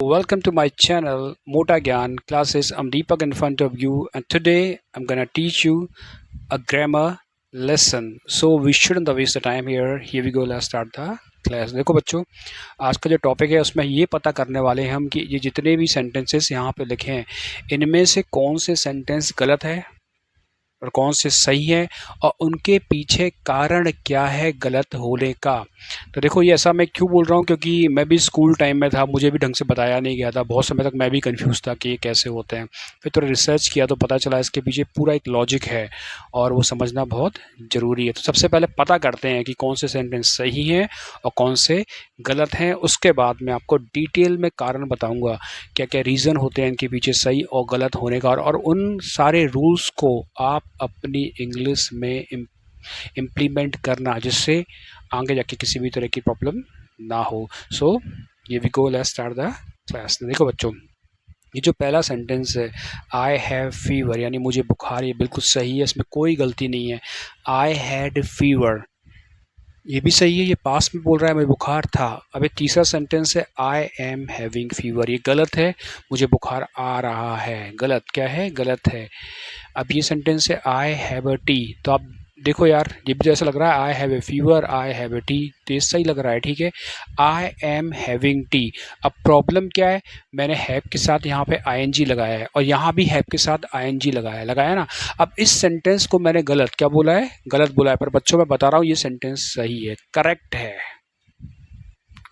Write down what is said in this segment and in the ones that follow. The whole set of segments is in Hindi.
Welcome to my channel Mota Gyan classes. I'm Deepak in front of you, and today I'm gonna teach you a grammar lesson. So we shouldn't waste the time here. Here we go. Let's start the class. देखो बच्चों, आज का जो टॉपिक है उसमें ये पता करने वाले हैं हम कि ये जितने भी सेंटेंसेस यहाँ पे लिखे हैं इनमें से कौन से सेंटेंस गलत है और कौन से सही है और उनके पीछे कारण क्या है गलत होने का। तो देखो ये ऐसा मैं क्यों बोल रहा हूँ, क्योंकि मैं भी स्कूल टाइम में था, मुझे भी ढंग से बताया नहीं गया था। बहुत समय तक मैं भी कंफ्यूज था कि ये कैसे होते हैं। फिर थोड़ा रिसर्च किया तो पता चला इसके पीछे पूरा एक लॉजिक है और वो समझना बहुत ज़रूरी है। तो सबसे पहले पता करते हैं कि कौन से सेंटेंस सही हैं और कौन से गलत हैं। उसके बाद मैं आपको डिटेल में कारण बताऊँगा क्या क्या रीज़न होते हैं इनके पीछे सही और गलत होने का, और उन सारे रूल्स को आप अपनी इंग्लिश में इम्प्लीमेंट करना जिससे आगे जाके किसी भी तरह की प्रॉब्लम ना हो। सो ये we go, let's start the class. देखो बच्चों, ये जो पहला सेंटेंस है आई हैव फीवर यानी मुझे बुखार, ये बिल्कुल सही है, इसमें कोई गलती नहीं है। आई हैड फीवर ये भी सही है, ये पास में बोल रहा है मुझे बुखार था। अब ये तीसरा सेंटेंस है आई एम हैविंग फीवर, ये गलत है, मुझे बुखार आ रहा है। गलत क्या है? गलत है। अब ये सेंटेंस है आई हैव अ टी, तो आप देखो यार ये भी जैसा लग रहा है I have a fever, I have A T, तो ये सही लग रहा है, ठीक है। आई एम हैविंग टी, अब प्रॉब्लम क्या है, मैंने हैव के साथ यहाँ पे आईएनजी लगाया है और यहाँ भी हैव के साथ आईएनजी लगाया ना। अब इस सेंटेंस को मैंने गलत क्या बोला है? गलत बोला है, पर बच्चों मैं बता रहा हूँ ये सेंटेंस सही है, करेक्ट है।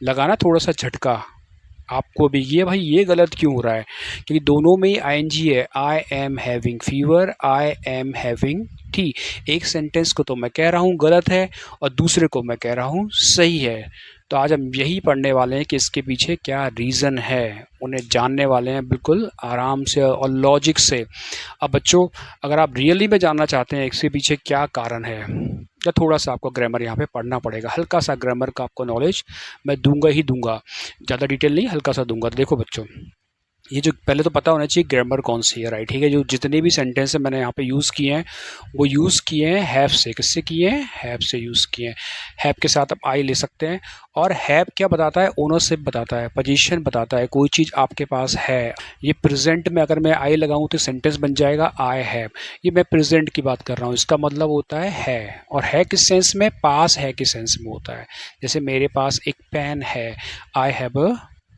लगाना थोड़ा सा झटका आपको भी, ये भाई ये गलत क्यों हो रहा है? क्योंकि दोनों में ही आईएनजी है। आई am having fever, I am having T. एक सेंटेंस को तो मैं कह रहा हूँ गलत है और दूसरे को मैं कह रहा हूँ सही है। तो आज हम यही पढ़ने वाले हैं कि इसके पीछे क्या रीज़न है, उन्हें जानने वाले हैं बिल्कुल आराम से और लॉजिक से। अब बच्चों, अगर आप रियली में जानना चाहते हैं इसके पीछे क्या कारण है, या थोड़ा सा आपको ग्रामर यहाँ पे पढ़ना पड़ेगा, हल्का सा ग्रामर का आपको नॉलेज मैं दूंगा ही दूंगा, ज़्यादा डिटेल नहीं, हल्का सा दूंगा। तो देखो बच्चों, ये जो पहले तो पता होना चाहिए ग्रामर कौन सी है, राइट? ठीक है, जो जितने भी सेंटेंस है मैंने यहाँ पे यूज़ किए हैं वो यूज़ किए हैं हैव से। किससे किए हैं? हैव से यूज़ किए हैं। हैव के साथ आप आई ले सकते हैं। और हैव क्या बताता है? ओनरशिप बताता है, पोजीशन बताता है, कोई चीज़ आपके पास है। ये प्रेजेंट में अगर मैं आई लगाऊँ तो सेंटेंस बन जाएगा आई हैव, ये मैं प्रेजेंट की बात कर रहा हूँ, इसका मतलब होता है। और है किस सेंस में? पास है के सेंस में होता है। जैसे मेरे पास एक पेन है, आई हैव अ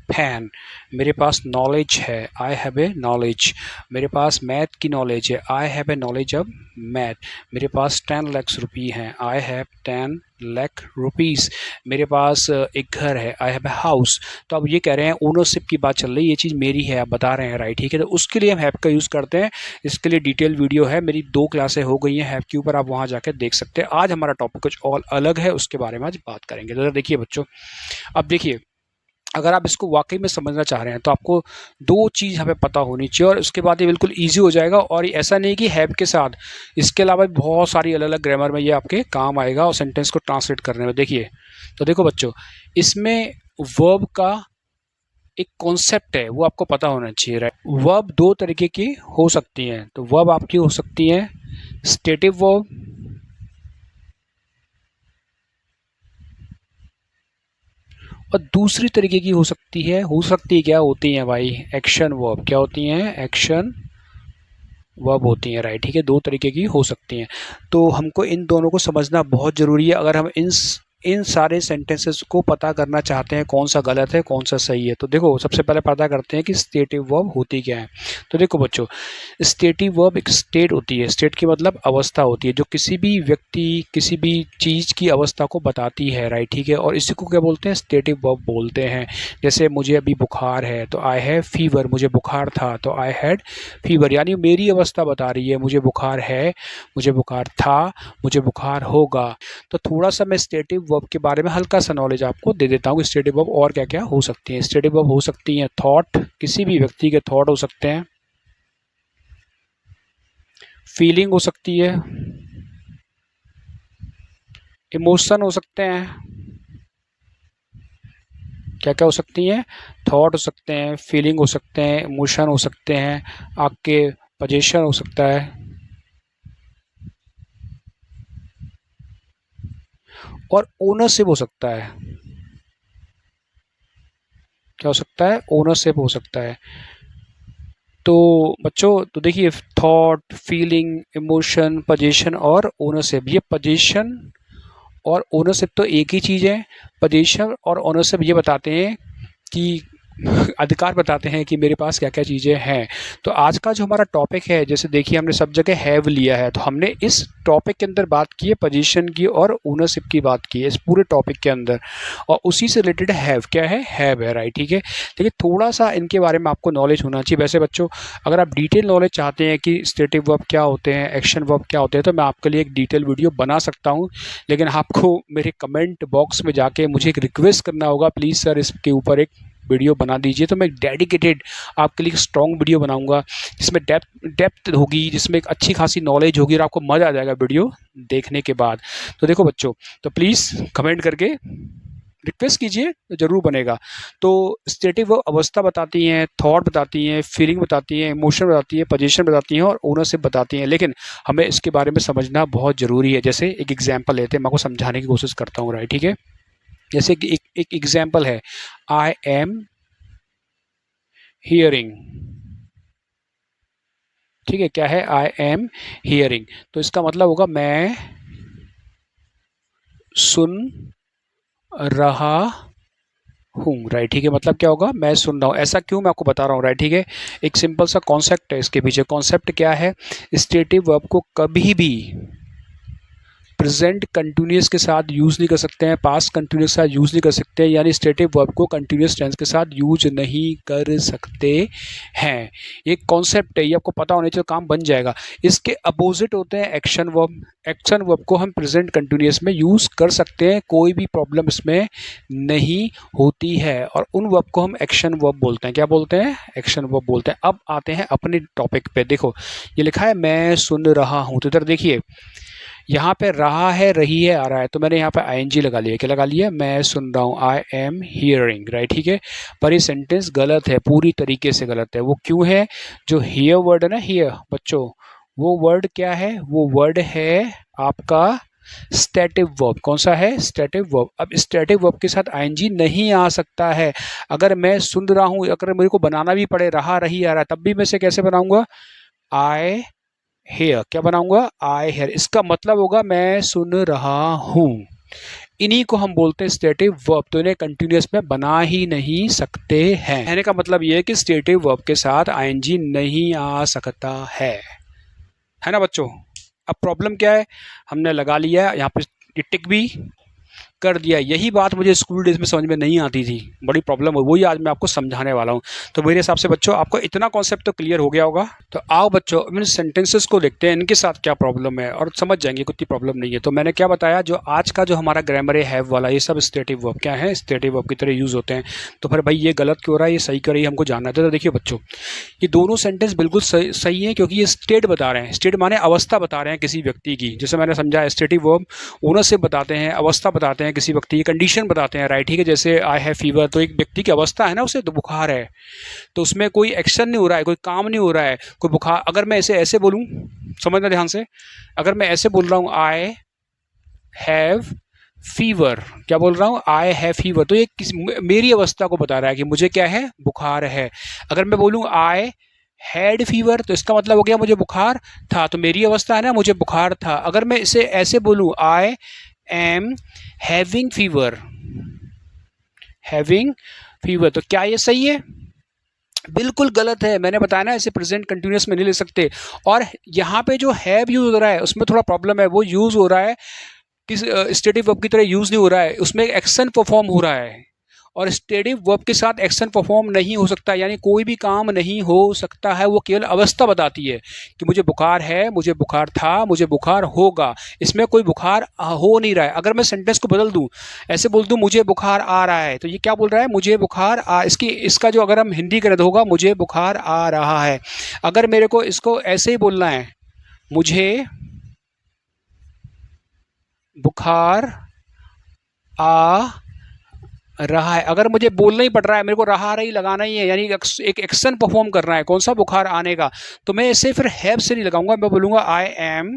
फैन। मेरे पास नॉलेज है, आई हैव ए नॉलेज। मेरे पास मैथ की नॉलेज है, I have a knowledge of math. मेरे पास 10 लाख रुपये हैं, आई हैव 10 लाख रुपीज़। मेरे पास एक घर है, आई हैव ए हाउस। तो अब ये कह रहे हैं ओनरशिप की बात चल रही है, ये चीज़ मेरी है, आप बता रहे हैं, राइट? ठीक है, तो उसके लिए हम हैव का यूज़ करते हैं। इसके लिए डिटेल वीडियो है, मेरी 2 क्लासें हो गई हैं हैव के ऊपर, आप वहाँ जाकर देख सकते हैं। आज हमारा टॉपिक कुछ और अलग है, उसके बारे में आज बात करेंगे। तो देखिए बच्चों, अब देखिए, अगर आप इसको वाकई में समझना चाह रहे हैं तो आपको 2 चीज़ हमें पता होनी चाहिए और उसके बाद ये बिल्कुल ईजी हो जाएगा। और ये ऐसा नहीं कि हैव के साथ, इसके अलावा भी बहुत सारी अलग अलग ग्रामर में ये आपके काम आएगा और सेंटेंस को ट्रांसलेट करने में। देखिए, तो देखो बच्चों, इसमें वर्ब का एक कॉन्सेप्ट है वो आपको पता होना चाहिए, राइट? वर्ब 2 तरीके की हो सकती हैं। तो वर्ब आपकी हो सकती है स्टेटिव वर्ब और दूसरी तरीके की हो सकती है क्या होती हैं भाई? Action verb. क्या होती हैं? एक्शन वर्ब होती हैं, राइट? ठीक है, 2 तरीके की हो सकती हैं। तो हमको इन दोनों को समझना बहुत ज़रूरी है अगर हम इन सारे सेंटेंसेस को पता करना चाहते हैं कौन सा गलत है कौन सा सही है। तो देखो, सबसे पहले पता करते हैं कि स्टेटिव वर्ब होती क्या है। तो देखो बच्चों, स्टेटिव वर्ब एक स्टेट होती है। स्टेट की मतलब अवस्था होती है, जो किसी भी व्यक्ति किसी भी चीज़ की अवस्था को बताती है, राइट? ठीक है, और इसी को क्या बोलते हैं? स्टेटिव वर्ब बोलते हैं। जैसे मुझे अभी बुखार है तो आई हैव फीवर, मुझे बुखार था तो आई हैड फीवर, यानी मेरी अवस्था बता रही है, मुझे बुखार है, मुझे बुखार था, मुझे बुखार होगा। तो थोड़ा सा मैं स्टेटिव वर्ब के बारे में हल्का सा नॉलेज आपको दे देता हूँ कि स्टेटिव वर्ब और क्या क्या हो सकती हैं। स्टेटिव वर्ब हो सकती हैं थॉट, किसी भी व्यक्ति के थॉट हो सकते हैं। फीलिंग हो सकती है, इमोशन हो सकते हैं। क्या क्या हो सकती हैं? थॉट हो सकते हैं, फीलिंग हो सकते हैं, इमोशन हो सकते हैं, आपके पोजीशन हो सकता है, और ओनरशिप हो सकता है। क्या हो सकता है, ओनरशिप हो सकता है। तो बच्चों तो देखिए, थॉट, फीलिंग, इमोशन, पोजीशन और ओनरशिप, ये पोजीशन और ओनरशिप तो एक ही चीज़ है। पोजीशन और ओनरशिप ये बताते हैं कि अधिकार बताते हैं कि मेरे पास क्या क्या चीज़ें हैं। तो आज का जो हमारा टॉपिक है, जैसे देखिए हमने सब जगह हैव लिया है, तो हमने इस टॉपिक के अंदर बात की है पोजीशन की और ओनरशिप की बात की है इस पूरे टॉपिक के अंदर, और उसी से रिलेटेड हैव क्या है, हैव है, राइट। ठीक है, देखिए थोड़ा सा इनके बारे में आपको नॉलेज होना चाहिए। वैसे बच्चों, अगर आप डिटेल नॉलेज चाहते हैं कि स्टेटिव वर्ब क्या होते हैं, एक्शन वर्ब क्या होते हैं, तो मैं आपके लिए एक डिटेल वीडियो बना सकता हूँ, लेकिन आपको मेरे कमेंट बॉक्स में जाके मुझे एक रिक्वेस्ट करना होगा, प्लीज़ सर इसके ऊपर एक वीडियो बना दीजिए। तो मैं डेडिकेटेड आपके लिए स्ट्रॉन्ग वीडियो बनाऊंगा, जिसमें डेप्थ होगी, जिसमें एक अच्छी खासी नॉलेज होगी, और आपको मज़ा आ जाएगा वीडियो देखने के बाद। तो देखो बच्चों, तो प्लीज़ कमेंट करके रिक्वेस्ट कीजिए, तो ज़रूर बनेगा। तो स्टेटिव अवस्था बताती हैं, थॉट बताती हैं, फीलिंग बताती हैं, इमोशन बताती है, पोजीशन बताती हैं और ओनरशिप बताती हैं, लेकिन हमें इसके बारे में समझना बहुत ज़रूरी है। जैसे एक एग्जाम्पल लेते हैं, मैं आपको समझाने की कोशिश करता हूँ, राइट। ठीक है, जैसे कि एक एग्जाम्पल है, आई एम हियरिंग। ठीक है, क्या है, आई एम हियरिंग, तो इसका मतलब होगा मैं सुन रहा हूँ, राइट। ठीक है, मतलब क्या होगा, मैं सुन रहा हूँ। ऐसा क्यों, मैं आपको बता रहा हूँ, राइट। ठीक है, एक सिंपल सा कॉन्सेप्ट है इसके पीछे। कॉन्सेप्ट क्या है, स्टेटिव वर्ब को कभी भी प्रेजेंट कंटिन्यूस के साथ यूज़ नहीं कर सकते हैं, पास्ट कंटिन्यूस के साथ यूज़ नहीं कर सकते हैं, यानी स्टेटिव वर्ब को कंटिन्यूस टेंस के साथ यूज नहीं कर सकते हैं। ये कॉन्सेप्ट है, ये आपको पता होने चाहिए, काम बन जाएगा। इसके अपोजिट होते हैं एक्शन वर्ब। एक्शन वर्ब को हम प्रेजेंट कंटिन्यूस में यूज़ कर सकते हैं, कोई भी प्रॉब्लम इसमें नहीं होती है, और उन वर्ब को हम एक्शन वर्ब बोलते हैं। क्या बोलते हैं, एक्शन वर्ब बोलते हैं। अब आते हैं अपने टॉपिक पे। देखो ये लिखा है मैं सुन रहा हूँ, तो इधर देखिए यहाँ पे रहा है, रही है, आ रहा है, तो मैंने यहाँ पे आईएनजी लगा लिया। क्या लगा लिया, मैं सुन रहा हूँ, आई एम हियरिंग, राइट। ठीक है, पर ये सेंटेंस गलत है, पूरी तरीके से गलत है। वो क्यों है, जो हियर वर्ड है ना, हियर बच्चों, वो वर्ड क्या है, वो वर्ड है आपका स्टैटिव वर्ब। कौन सा है, स्टैटिव वर्ब। अब स्टैटिव वर्ब के साथ आईएनजी नहीं आ सकता है। अगर मैं सुन रहा हूँ, अगर मेरे को बनाना भी पड़े रहा, रही, आ रहा है, तब भी मैं इसे कैसे बनाऊंगा, आई हेयर। क्या बनाऊंगा, आई हेयर। इसका मतलब होगा मैं सुन रहा हूं। इन्हीं को हम बोलते हैं स्टेटिव वर्ब, तो इन्हें कंटिन्यूअस में बना ही नहीं सकते हैं। कहने का मतलब यह है कि स्टेटिव वर्ब के साथ आईएनजी नहीं आ सकता है ना बच्चों। अब प्रॉब्लम क्या है, हमने लगा लिया यहाँ पे टिक भी कर दिया। यही बात मुझे स्कूल डेज में समझ में नहीं आती थी, बड़ी प्रॉब्लम हो, वही आज मैं आपको समझाने वाला हूँ। तो मेरे हिसाब से बच्चों आपको इतना कॉन्सेप्ट तो क्लियर हो गया होगा। तो आओ बच्चों इन सेंटेंसेस को देखते हैं, इनके साथ क्या प्रॉब्लम है, और समझ जाएंगे कुछ प्रॉब्लम नहीं है। तो मैंने क्या बताया, जो आज का जो हमारा ग्रामर है हैव वाला, ये सब स्टेटिव वर्ब क्या है, स्टेटिव वर्ब की तरह यूज होते हैं। तो फिर भाई ये गलत क्यों हो रहा है, ये सही क्यों रही है, हमको जानना है। तो देखिए बच्चों, ये दोनों सेंटेंस बिल्कुल सही है, क्योंकि ये स्टेट बता रहे हैं। स्टेट माने अवस्था बता रहे हैं किसी व्यक्ति की। जैसे मैंने समझा, स्टेटिव वर्ब ओनरशिप बताते हैं, अवस्था बताते हैं किसी व्यक्ति की, कंडीशन बताते हैं, राइट। ठीक है, जैसे आई हैव फीवर, तो एक व्यक्ति की अवस्था है ना, उसे तो बुखार है, तो उसमें कोई एक्शन नहीं हो रहा है, कोई काम नहीं हो रहा है, कोई बुखार। अगर मैं इसे ऐसे बोलूं, समझना ध्यान से, अगर मैं ऐसे बोल रहा हूं आई हैव फीवर, क्या बोल रहा हूँ, आई हैव फीवर, तो ये मेरी अवस्था को बता रहा है कि मुझे क्या है, बुखार है। अगर मैं बोलूँ आई हैड फीवर, तो इसका मतलब हो गया मुझे बुखार था, तो मेरी अवस्था है ना, मुझे बुखार था। अगर मैं इसे ऐसे बोलूँ आई am having fever, having fever, तो क्या ये सही है, बिल्कुल गलत है। मैंने बताया ना, इसे प्रेजेंट कंटिन्यूअस में नहीं ले सकते। और यहाँ पे जो हैव यूज हो रहा है उसमें थोड़ा प्रॉब्लम है, वो यूज हो रहा है किस स्टेटिव वर्ब की तरह यूज नहीं हो रहा है, उसमें एक एक्शन परफॉर्म हो रहा है, और स्टेटिव वर्ब के साथ एक्शन परफॉर्म नहीं हो सकता, यानी कोई भी काम नहीं हो सकता है। वो केवल अवस्था बताती है कि मुझे बुखार है, मुझे बुखार था, मुझे बुखार होगा। इसमें कोई बुखार हो नहीं रहा है। अगर मैं सेंटेंस को बदल दूं, ऐसे बोल दूं मुझे बुखार आ रहा है, तो ये क्या बोल रहा है, मुझे बुखार आ, इसका जो अगर हम हिंदी करें तो होगा मुझे बुखार आ रहा है। अगर मेरे को इसको ऐसे ही बोलना है, मुझे बुखार आ रहा है, अगर मुझे बोलना ही पड़ रहा है, मेरे को रहा रही लगाना ही है, यानी एक एक्शन परफॉर्म करना है, कौन सा, बुखार आने का, तो मैं इसे फिर हैव से नहीं लगाऊंगा, मैं बोलूंगा आई एम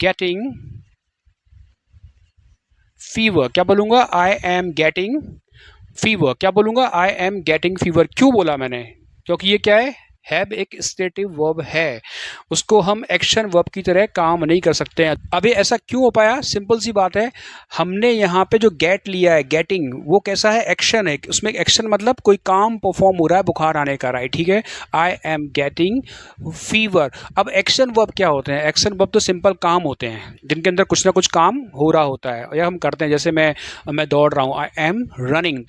गेटिंग फीवर। क्या बोलूंगा, आई एम गेटिंग फीवर क्या बोलूँगा, आई एम गेटिंग फीवर। क्यों बोला मैंने, क्योंकि ये क्या है, हैव एक स्टेटिव वर्ब है, उसको हम एक्शन वर्ब की तरह काम नहीं कर सकते हैं। अभी ऐसा क्यों हो पाया, सिंपल सी बात है, हमने यहाँ पे जो गेट लिया है, गेटिंग, वो कैसा है, एक्शन है, उसमें एक्शन मतलब कोई काम परफॉर्म हो रहा है बुखार आने का, राइट, ठीक है। I am getting fever. अब एक्शन वर्ब क्या होते हैं, एक्शन वर्ब तो सिंपल काम होते हैं जिनके अंदर कुछ ना कुछ काम हो रहा होता है या हम करते हैं। जैसे मैं दौड़ रहा हूँ, आई एम रनिंग,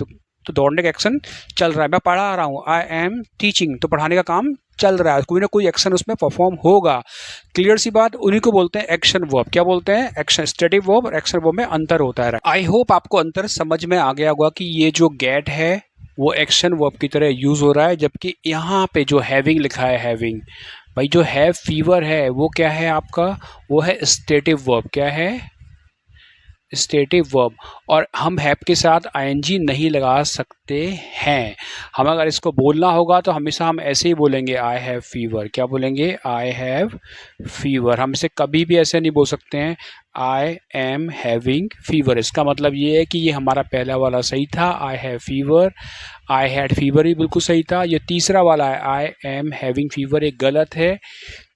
तो दौड़ने का एक्शन चल रहा है। मैं पढ़ा रहा हूँ, आई एम टीचिंग, तो पढ़ाने का काम चल रहा है, कोई ना कोई एक्शन उसमें परफॉर्म होगा। क्लियर सी बात, उन्हीं को बोलते हैं एक्शन वर्ब। क्या बोलते हैं, एक्शन, स्टेटिव वर्ब और एक्शन वर्ब में अंतर होता है। आई होप आपको अंतर समझ में आ गया होगा कि ये जो गेट है वो एक्शन वर्ब की तरह यूज हो रहा है, जबकि यहाँ पे जो हैविंग लिखा है, हैविंग, भाई जो हैव फीवर है वो क्या है आपका, वो है स्टेटिव वर्ब। क्या है, स्टेटिव वर्ब। और हम हैव के साथ आईएनजी नहीं लगा सकते हैं। हम अगर इसको बोलना होगा तो हमेशा हम ऐसे ही बोलेंगे, आई हैव फीवर। क्या बोलेंगे, आई हैव फीवर। हम इसे कभी भी ऐसे नहीं बोल सकते हैं, आई एम हैविंग फीवर। इसका मतलब ये है कि ये हमारा पहला वाला सही था, I have fever, I had fever ही बिल्कुल सही था। ये तीसरा वाला है, आई एम हैविंग फीवर, एक गलत है।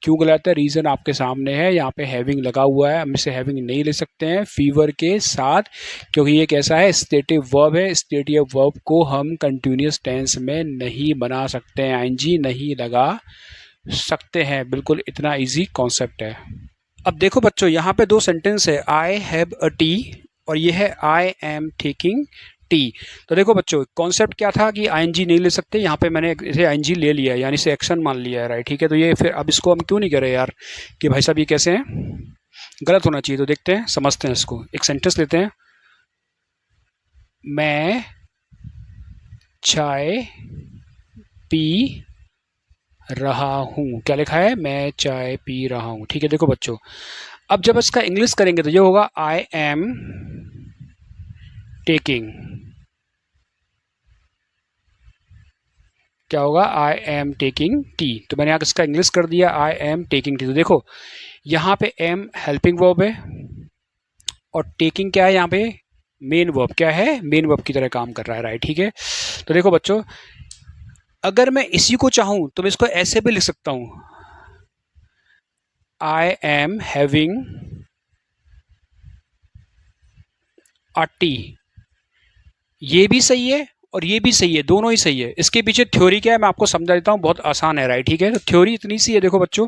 क्यों गलत है, रीज़न आपके सामने है, यहाँ पे हैविंग लगा हुआ है, हम इसे हैविंग नहीं ले सकते हैं फीवर के साथ, क्योंकि ये कैसा है, स्टेटिव वर्ब है। स्टेटिव वर्ब को हम कंटिन्यूस टेंस में नहीं बना सकते हैं, आईएनजी नहीं लगा सकते हैं। बिल्कुल इतना इजी कॉन्सेप्ट है। अब देखो बच्चों, यहाँ पे दो सेंटेंस है, आई हैव अ टी और ये है आई एम टेकिंग टी। तो देखो बच्चों, कॉन्सेप्ट क्या था कि आईएनजी नहीं ले सकते, यहाँ पे मैंने इसे आईएनजी ले लिया है, यानी इसे एक्शन मान लिया है, राइट, ठीक है। तो ये फिर अब इसको हम क्यों नहीं करें यार कि भाई साहब ये कैसे हैं, गलत होना चाहिए। तो देखते हैं, समझते हैं इसको। एक सेंटेंस लेते हैं, मैं चाय पी रहा हूँ। क्या लिखा है, मैं चाय पी रहा हूँ, ठीक है। देखो बच्चों, अब जब इसका इंग्लिश करेंगे तो ये होगा आई एम टेकिंग। क्या होगा, आई एम टेकिंग टी। तो मैंने यहाँ इसका इंग्लिश कर दिया, आई एम टेकिंग टी। तो देखो यहाँ पे एम हेल्पिंग वर्ब है और टेकिंग क्या है, यहाँ पे मेन वर्ब। क्या है, मेन वर्ब की तरह काम कर रहा है, राइट, ठीक है। तो देखो बच्चों, अगर मैं इसी को चाहूं तो मैं इसको ऐसे भी लिख सकता हूं, आई एम हैविंग अ टी। ये भी सही है और ये भी सही है, दोनों ही सही है। इसके पीछे थ्योरी क्या है मैं आपको समझा देता हूँ, बहुत आसान है, राइट, ठीक है। तो थ्योरी इतनी सी है, देखो बच्चों,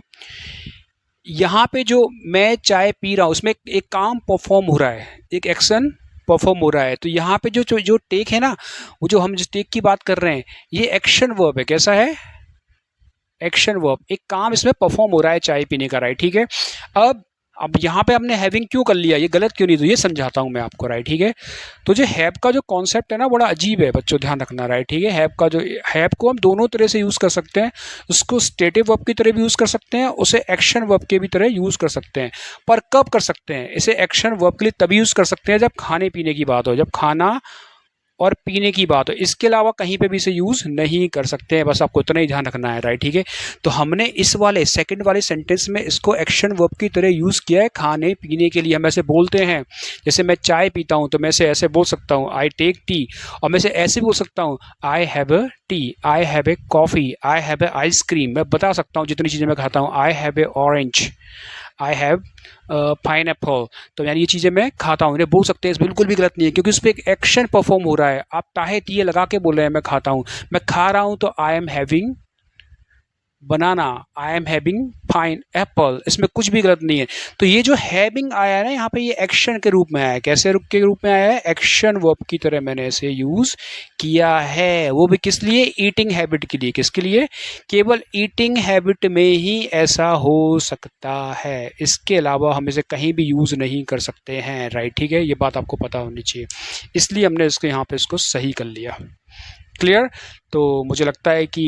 यहाँ पे जो मैं चाय पी रहा हूँ उसमें एक काम परफॉर्म हो रहा है, एक एक्शन परफॉर्म हो रहा है। तो यहाँ पे जो जो जो टेक है ना, वो जो हम जिस टेक की बात कर रहे हैं, ये एक्शन वर्ब है। कैसा है, एक्शन वर्ब, एक काम इसमें परफॉर्म हो रहा है चाय पीने का, राइट, ठीक है। अब यहाँ पे हमने हैविंग क्यों कर लिया, ये गलत क्यों नहीं, तो ये समझाता हूँ मैं आपको, राइट, ठीक है। तो जो हैव का जो कॉन्सेप्ट है ना, बड़ा अजीब है बच्चों, ध्यान रखना, राइट, ठीक है। हैव का जो, हैव को हम दोनों तरह से यूज़ कर सकते हैं, उसको स्टेटिव वर्ब की तरह भी यूज़ कर सकते हैं, उसे एक्शन वर्ब के भी तरह यूज़ कर सकते हैं। पर कब कर सकते हैं इसे, एक्शन वर्ब के लिए तभी यूज़ कर सकते हैं जब खाने पीने की बात हो, जब खाना और पीने की बात हो। इसके अलावा कहीं पे भी इसे यूज़ नहीं कर सकते हैं, बस आपको इतना ही ध्यान रखना है, राइट, ठीक है। तो हमने इस वाले सेकंड वाले सेंटेंस में इसको एक्शन वर्ब की तरह यूज़ किया है खाने पीने के लिए। हम ऐसे बोलते हैं, जैसे मैं चाय पीता हूँ तो मैं इसे ऐसे बोल सकता हूँ, आई टेक टी। और मैं इसे ऐसे बोल सकता हूँ, I have a T, I have a coffee, I have a ice cream. मैं बता सकता हूँ जितनी चीज़ें मैं खाता हूँ, I have a orange, I have pineapple. तो यानी ये चीज़ें मैं खाता हूँ, इन्हें बोल सकते हैं, बिल्कुल भी गलत नहीं है, क्योंकि उस पर एक एक्शन परफॉर्म हो रहा है। आप ताहे तीये लगा के बोल रहे हैं मैं खाता हूँ, मैं खा रहा हूँ, तो आई am having banana, I am having fine Apple, इसमें कुछ भी गलत नहीं है। तो ये जो हैविंग आया है ना यहाँ पे, ये एक्शन के रूप में आया है। कैसे रूप के रूप में आया है, एक्शन वर्ब की तरह मैंने इसे यूज़ किया है, वो भी किस लिए, ईटिंग हैबिट के लिए। किसके लिए, केवल ईटिंग हैबिट में ही ऐसा हो सकता है, इसके अलावा हम इसे कहीं भी यूज़ नहीं कर सकते हैं, राइट, ठीक है। ये बात आपको पता होनी चाहिए, इसलिए हमने इसको यहाँ पे इसको सही कर लिया। क्लियर। तो मुझे लगता है कि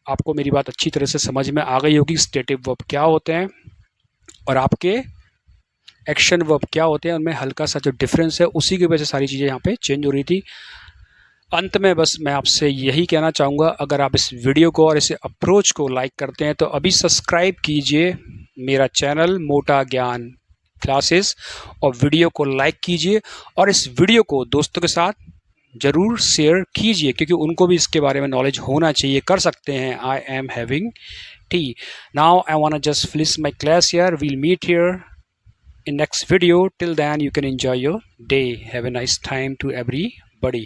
आपको मेरी बात अच्छी तरह से समझ में आ गई होगी, स्टेटिव वर्ब क्या होते हैं और आपके एक्शन वर्ब क्या होते हैं, उनमें हल्का सा जो डिफरेंस है उसी की वजह से सारी चीज़ें यहाँ पे चेंज हो रही थी। अंत में बस मैं आपसे यही कहना चाहूँगा, अगर आप इस वीडियो को और इस अप्रोच को लाइक करते हैं तो अभी सब्सक्राइब कीजिए मेरा चैनल मोटा ज्ञान क्लासेस, और वीडियो को लाइक कीजिए और इस वीडियो को दोस्तों के साथ ज़रूर शेयर कीजिए, क्योंकि उनको भी इसके बारे में नॉलेज होना चाहिए। कर सकते हैं। I am having tea. Now I want just finish my class here. We'll meet here in next video. Till then, you can enjoy your day. Have a nice time to everybody.